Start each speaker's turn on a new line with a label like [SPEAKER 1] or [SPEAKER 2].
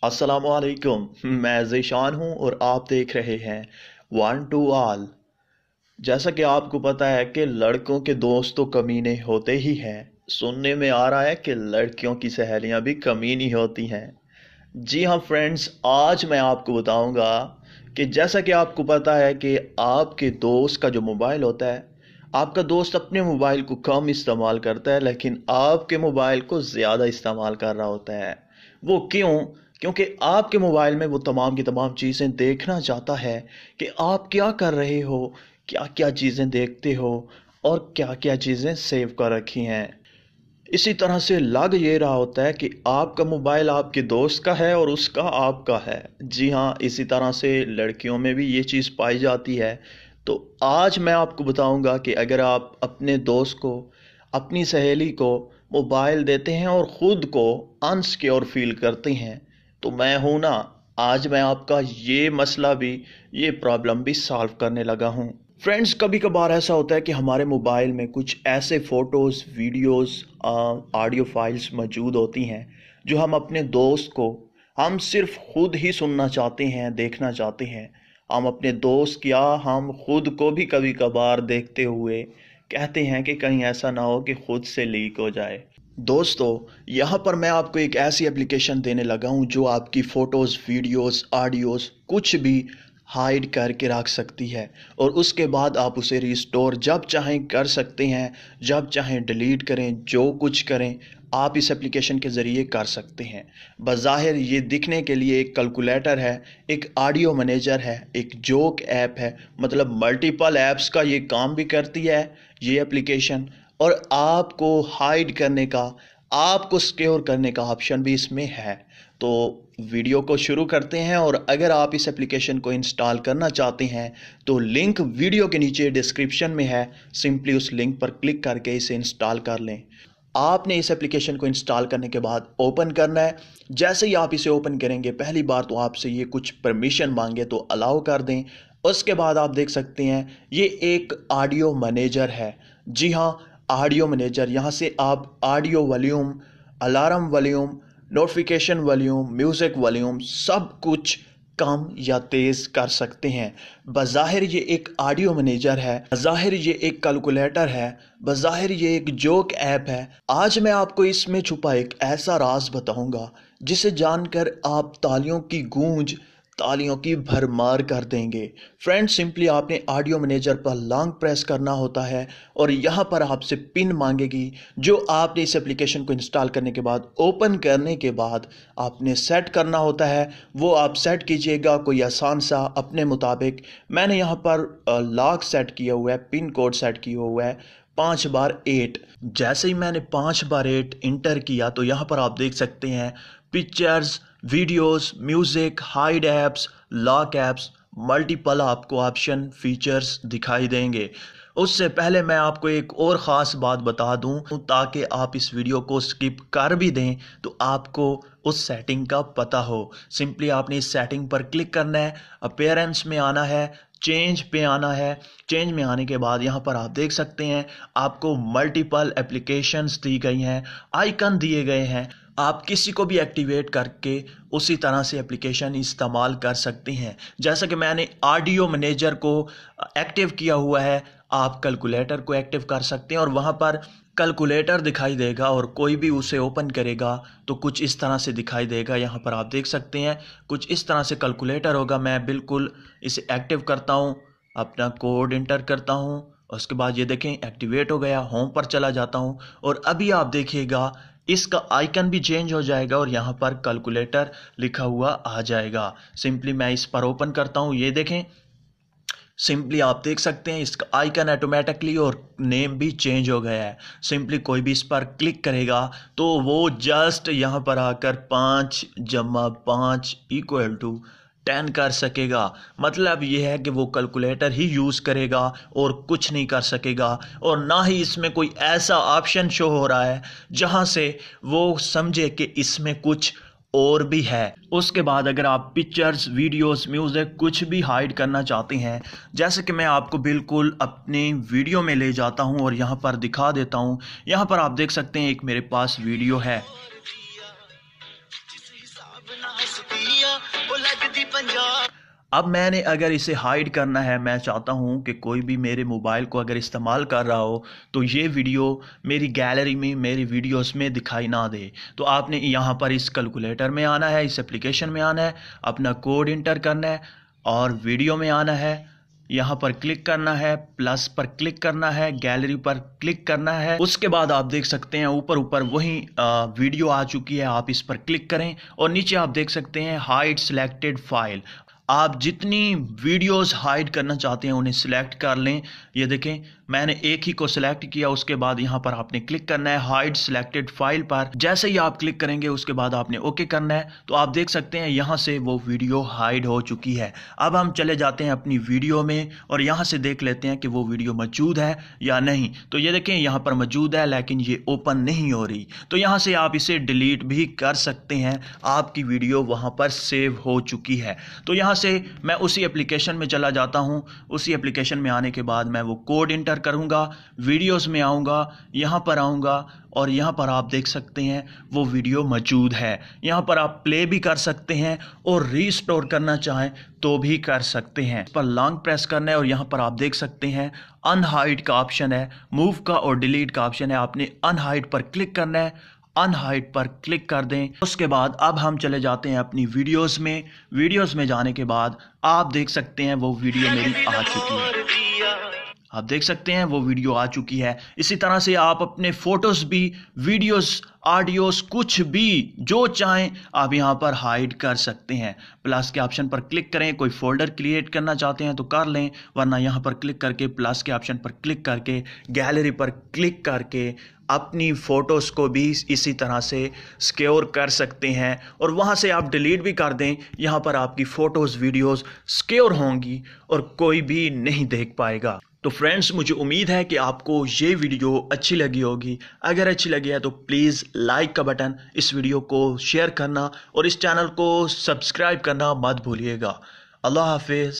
[SPEAKER 1] अस्सलामुअलैकुम। मैं ज़ीशान हूँ और आप देख रहे हैं वन टू ऑल। जैसा कि आपको पता है कि लड़कों के दोस्त तो कमीने होते ही हैं। सुनने में आ रहा है कि लड़कियों की सहेलियां भी कमीनी होती हैं। जी हाँ फ्रेंड्स, आज मैं आपको बताऊंगा कि जैसा कि आपको पता है कि आपके दोस्त का जो मोबाइल होता है, आपका दोस्त अपने मोबाइल को कम इस्तेमाल करता है लेकिन आपके मोबाइल को ज़्यादा इस्तेमाल कर रहा होता है। वो क्यों? क्योंकि आपके मोबाइल में वो तमाम की तमाम चीज़ें देखना चाहता है कि आप क्या कर रहे हो, क्या क्या चीज़ें देखते हो और क्या क्या चीज़ें सेव कर रखी हैं। इसी तरह से लग ये रहा होता है कि आपका मोबाइल आपके दोस्त का है और उसका आपका है। जी हाँ, इसी तरह से लड़कियों में भी ये चीज़ पाई जाती है। तो आज मैं आपको बताऊंगा कि अगर आप अपने दोस्त को, अपनी सहेली को मोबाइल देते हैं और ख़ुद को अनसिक्योर फील करते हैं, तो मैं हूं ना, आज मैं आपका ये मसला भी, ये प्रॉब्लम भी सॉल्व करने लगा हूं। फ्रेंड्स, कभी कभार ऐसा होता है कि हमारे मोबाइल में कुछ ऐसे फ़ोटोज़, वीडियोज़, ऑडियो फाइल्स मौजूद होती हैं जो हम अपने दोस्त को, हम सिर्फ खुद ही सुनना चाहते हैं, देखना चाहते हैं। हम अपने दोस्त या हम खुद को भी कभी कभार देखते हुए कहते हैं कि कहीं ऐसा ना हो कि खुद से लीक हो जाए। दोस्तों, यहाँ पर मैं आपको एक ऐसी एप्लीकेशन देने लगा हूँ जो आपकी फ़ोटोज़, वीडियोज़, ऑडियोज़ कुछ भी हाइड करके रख सकती है और उसके बाद आप उसे रिस्टोर जब चाहें कर सकते हैं, जब चाहें डिलीट करें, जो कुछ करें आप इस एप्लीकेशन के ज़रिए कर सकते हैं। बज़ाहिर ये दिखने के लिए एक कैलकुलेटर है, एक ऑडियो मैनेजर है, एक जोक ऐप है, मतलब मल्टीपल ऐप्स का ये काम भी करती है ये एप्लीकेशन। और आपको हाइड करने का, आपको सिक्योर करने का ऑप्शन भी इसमें है। तो वीडियो को शुरू करते हैं और अगर आप इस एप्लीकेशन को इंस्टॉल करना चाहते हैं तो लिंक वीडियो के नीचे डिस्क्रिप्शन में है। सिंपली उस लिंक पर क्लिक करके इसे इंस्टॉल कर लें। आपने इस एप्लीकेशन को इंस्टॉल करने के बाद ओपन करना है। जैसे ही आप इसे ओपन करेंगे, पहली बार तो आपसे ये कुछ परमिशन मांगे तो अलाउ कर दें। उसके बाद आप देख सकते हैं ये एक ऑडियो मैनेजर है। जी हाँ, ऑडियो मैनेजर। यहाँ से आप audio volume, alarm volume, notification volume, music volume सब कुछ कम या तेज़ कर सकते हैं। बज़ाहिर ये एक ऑडियो मैनेजर है, बज़ाहिर ये एक कैलकुलेटर है, बज़ाहिर ये एक जोक ऐप है। आज मैं आपको इसमें छुपा एक ऐसा राज बताऊंगा जिसे जानकर आप तालियों की गूंज, तालियों की भरमार कर देंगे। फ्रेंड्स, सिंपली आपने ऑडियो मैनेजर पर लॉन्ग प्रेस करना होता है और यहाँ पर आपसे पिन मांगेगी जो आपने इस एप्लीकेशन को इंस्टॉल करने के बाद, ओपन करने के बाद आपने सेट करना होता है। वो आप सेट कीजिएगा कोई आसान सा अपने मुताबिक। मैंने यहाँ पर लॉक सेट किया हुआ है, पिन कोड सेट किया हुआ है 5/8। जैसे ही मैंने 5/8 इंटर किया तो यहाँ पर आप देख सकते हैं pictures, videos, music, hide apps, lock apps, multiple आपको ऑप्शन, फीचर्स दिखाई देंगे। उससे पहले मैं आपको एक और ख़ास बात बता दूं ताकि आप इस वीडियो को स्किप कर भी दें तो आपको उस सेटिंग का पता हो। सिंपली आपने इस सेटिंग पर क्लिक करना है, अपीयरेंस में आना है, चेंज पे आना है। चेंज में आने के बाद यहाँ पर आप देख सकते हैं आपको मल्टीपल एप्लीकेशंस दी गई हैं, आइकन दिए गए हैं। आप किसी को भी एक्टिवेट करके उसी तरह से एप्लीकेशन इस्तेमाल कर सकते हैं। जैसा कि मैंने ऑडियो मैनेजर को एक्टिव किया हुआ है, आप कैलकुलेटर को एक्टिव कर सकते हैं और वहाँ पर कैलकुलेटर दिखाई देगा और कोई भी उसे ओपन करेगा तो कुछ इस तरह से दिखाई देगा। यहाँ पर आप देख सकते हैं कुछ इस तरह से कैलकुलेटर होगा। मैं बिल्कुल इसे एक्टिव करता हूँ, अपना कोड इंटर करता हूँ, उसके बाद ये देखें एक्टिवेट हो गया। होम पर चला जाता हूँ और अभी आप देखिएगा इसका आइकन भी चेंज हो जाएगा और यहाँ पर कैलकुलेटर लिखा हुआ आ जाएगा। सिंपली मैं इस पर ओपन करता हूँ, ये देखें, सिंपली आप देख सकते हैं इसका आइकन ऑटोमेटिकली और नेम भी चेंज हो गया है। सिंपली कोई भी इस पर क्लिक करेगा तो वो जस्ट यहाँ पर आकर 5+5 = 10 कर सकेगा। मतलब ये है कि वो कैलकुलेटर ही यूज़ करेगा और कुछ नहीं कर सकेगा और ना ही इसमें कोई ऐसा ऑप्शन शो हो रहा है जहाँ से वो समझे कि इसमें कुछ और भी है। उसके बाद अगर आप पिक्चर्स, वीडियोस, म्यूज़िक कुछ भी हाइड करना चाहते हैं, जैसे कि मैं आपको बिल्कुल अपनी वीडियो में ले जाता हूं और यहाँ पर दिखा देता हूं। यहाँ पर आप देख सकते हैं एक मेरे पास वीडियो है। अब मैंने अगर इसे हाइड करना है, मैं चाहता हूं कि कोई भी मेरे मोबाइल को अगर इस्तेमाल कर रहा हो तो ये वीडियो मेरी गैलरी में, मेरी वीडियोस में दिखाई ना दे। तो आपने यहाँ पर इस कैलकुलेटर में आना है, इस एप्लीकेशन में आना है, अपना कोड इंटर करना है और वीडियो में आना है, यहाँ पर क्लिक करना है, प्लस पर क्लिक करना है, गैलरी पर क्लिक करना है। उसके बाद आप देख सकते हैं ऊपर ऊपर वही वीडियो आ चुकी है, आप इस पर क्लिक करें और नीचे आप देख सकते हैं हाइड सिलेक्टेड फाइल। आप जितनी वीडियोस हाइड करना चाहते हैं उन्हें सिलेक्ट कर लें। ये देखें मैंने एक ही को सिलेक्ट किया, उसके बाद यहाँ पर आपने क्लिक करना है हाइड सिलेक्टेड फाइल पर। जैसे ही आप क्लिक करेंगे उसके बाद आपने ओके करना है, तो आप देख सकते हैं यहाँ से वो वीडियो हाइड हो चुकी है। अब हम चले जाते हैं अपनी वीडियो में और यहाँ से देख लेते हैं कि वो वीडियो मौजूद है या नहीं। तो ये देखें यहाँ पर मौजूद है लेकिन ये ओपन नहीं हो रही। तो यहाँ से आप इसे डिलीट भी कर सकते हैं, आपकी वीडियो वहाँ पर सेव हो चुकी है। तो यहाँ से मैं उसी एप्लीकेशन में चला जाता हूं। उसी एप्लीकेशन में आने के बाद मैं वो कोड इंटर करूंगा, वीडियोस में आऊंगा, यहां पर आऊंगा और यहां पर आप देख सकते हैं वो वीडियो मौजूद है। यहां पर आप प्ले भी कर सकते हैं और रीस्टोर करना चाहें तो भी कर सकते हैं। इस पर लॉन्ग प्रेस करना है और यहां पर आप देख सकते हैं अनहाइड का ऑप्शन है, मूव का और डिलीट का ऑप्शन है। आपने अनहाइड पर क्लिक करना है, अनहाइड पर क्लिक कर दें। उसके बाद अब हम चले जाते हैं अपनी वीडियोस में। वीडियोस में जाने के बाद आप देख सकते हैं वो वीडियो मेरी आ चुकी है। आप देख सकते हैं वो वीडियो आ चुकी है। इसी तरह से आप अपने फोटोज भी, वीडियोस, ऑडियोस, कुछ भी जो चाहें आप यहाँ पर हाइड कर सकते हैं। प्लस के ऑप्शन पर क्लिक करें, कोई फोल्डर क्रिएट करना चाहते हैं तो कर लें, वरना यहाँ पर क्लिक करके प्लस के ऑप्शन पर क्लिक करके गैलरी पर क्लिक करके अपनी फ़ोटोज़ को भी इसी तरह से सिक्योर कर सकते हैं और वहाँ से आप डिलीट भी कर दें। यहाँ पर आपकी फ़ोटोज़, वीडियोज़ सिक्योर होंगी और कोई भी नहीं देख पाएगा। तो फ्रेंड्स, मुझे उम्मीद है कि आपको ये वीडियो अच्छी लगी होगी। अगर अच्छी लगी है तो प्लीज़ लाइक का बटन, इस वीडियो को शेयर करना और इस चैनल को सब्सक्राइब करना मत भूलिएगा। अल्लाह हाफिज़।